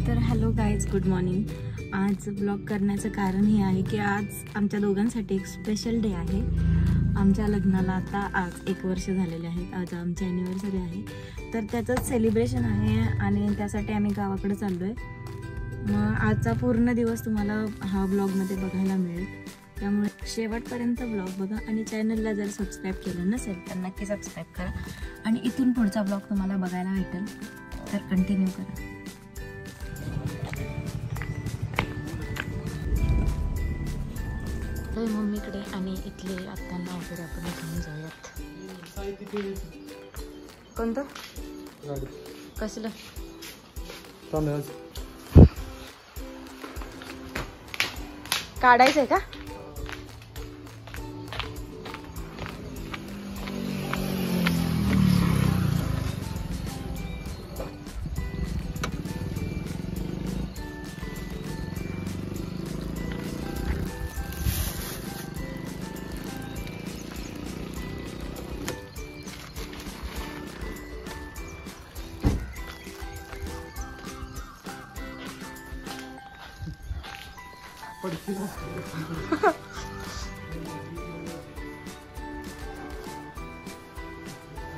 तर hello guys, good morning. आज blog करण्याचं कारण हे आहे की आज आमच्या दोघांसाठी एक स्पेशल डे आहे। आमच्या लग्नाला आता आज 1 वर्ष झालेले आहेत। आज आमची ॲनिव्हर्सरी आहे, तर त्याचंच सेलिब्रेशन आहे आणि त्यासाठी आम्ही गावाकडे चाललो आहे। मग आजचा पूर्ण दिवस तुम्हाला हा ब्लॉगमध्ये बघायला मिळेल, त्यामुळे शेवटपर्यंत ब्लॉग बघा आणि चॅनलला जर सबस्क्राईब केलं नसेल तर नक्की सबस्क्राईब करा आणि इथून पुढचा ब्लॉग तुम्हाला बघायला भेटेल, तर कंटिन्यू करा। मम्मीकडे आणि इथले आत्यांना वगैरे आपण घेऊन जाऊयात। कोणतं कसलं काढायचंय का?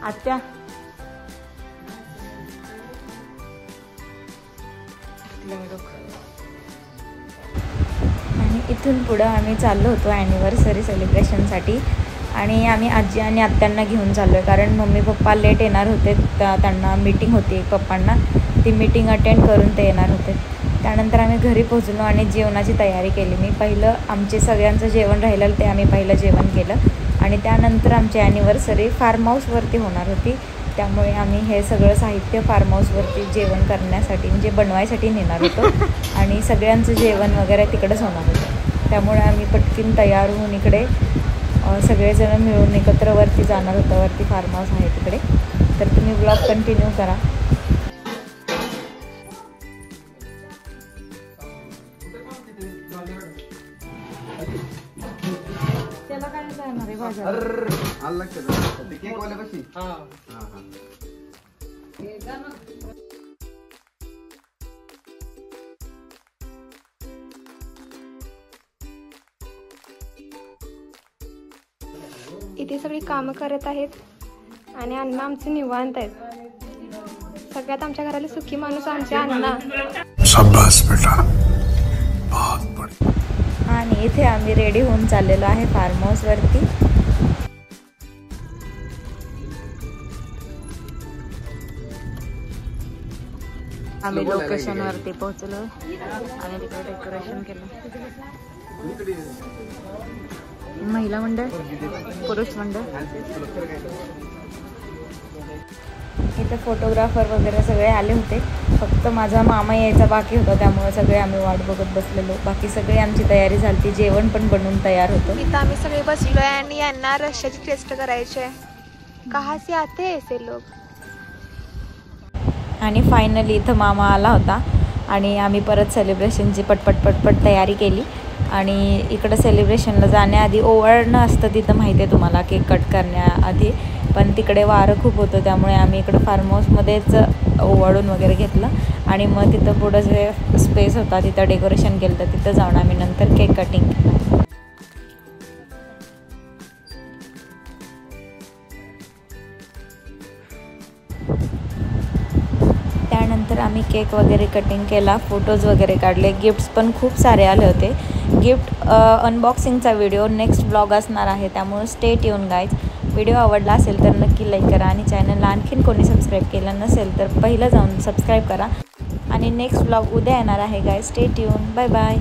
आत्या आणि इथून पुढं आम्ही चाललो होतो ॲनिव्हर्सरी सेलिब्रेशनसाठी आणि आम्ही आजी आणि आत्यांना घेऊन चाललो आहे, कारण मम्मी पप्पा लेट येणार होते। त्यांना मीटिंग होती पप्पांना, ती मीटिंग अटेंड करून ते येणार होते। त्यानंतर आम्ही घरी पोहोचलो आणि जेवणाची तयारी केली। मी पहिलं आमचे सगळ्यांचं जेवण राहिलेलं ते आम्ही पहिलं जेवण केलं आणि त्यानंतर आमची ॲनिव्हर्सरी फार्म हाऊसवरती होणार होती, त्यामुळे आम्ही हे सगळं साहित्य फार्म हाऊसवरती जेवण करण्यासाठी म्हणजे बनवायसाठी नेणार होतो आणि सगळ्यांचं जेवण वगैरे तिकडेच होणार होतं। त्यामुळे आम्ही पटकन तयार होऊन इकडे सगळेजण मिळून एकत्र वरती जाणार होतं। वरती फार्म हाऊस आहे तिकडे, तर तुम्ही ब्लॉग कंटिन्यू करा। त्याला काय जाणार आहे बाजार? इथे सगळी कामं करत आहेत आणि अण्णा आमचे निवांत आहेत। सगळ्यात आमच्या घराला सुखी माणूस आमचे अण्णा। शाबाश बेटा, बहुत बढिया। आणि इथे आम्ही रेडी होऊन चाललेलो आहे फार्म हाऊसवरती। आम्ही लोकेशनवरती पोहोचलो आणि तिकडे डेकोरेशन केलं। महिला मंडळ, पुरुष मंडळ, इथे फोटोग्राफर वगैरे सगळे आले होते। फक्त माझा मामा यायचा बाकी होता, त्यामुळे सगळे आम्ही वाट बघत बसलेलो। बाकी सगळी आमची तयारी झाली, जेवण पण बनवून तयार होतं। इथं आम्ही सगळे बसलोय आणि यांना रश्श्याची टेस्ट करायची आहे। कहाँ से आते हैं ऐसे लोग? आणि फायनली इथं मामा आला होता आणि आम्ही परत सेलिब्रेशनची पटपट तयारी केली। आणि इकडं सेलिब्रेशनला जाण्याआधी ओवाळणं असतं तिथं, माहिती आहे तुम्हाला, केक कट करण्याआधी, पण तिकडे वारं खूप होतं, त्यामुळे आम्ही इकडं फार्म हाऊसमध्येच ओवाळून वगैरे घेतलं आणि मग तिथं पुढं जे स्पेस होता तिथं डेकोरेशन केलं, तर तिथं जाऊन आम्ही नंतर केक कटिंग केलं। त्यानंतर आम्ही केक वगैरे कटिंग केला, फोटोज वगैरे काढले, गिफ्ट्स पण खूप सारे आले होते। गिफ्ट अनबॉक्सिंगचा व्हिडिओ नेक्स्ट ब्लॉग असणार आहे, त्यामुळे स्टे ट्यून गाईज। व्हिडिओ आवडला असेल तर नक्की लाईक करा आणि चॅनलला आणखीन कोणी सबस्क्राईब केलं नसेल तर पहिलं जाऊन सबस्क्राईब करा आणि नेक्स्ट ब्लॉग उद्या येणार आहे guys. Stay tuned, bye bye.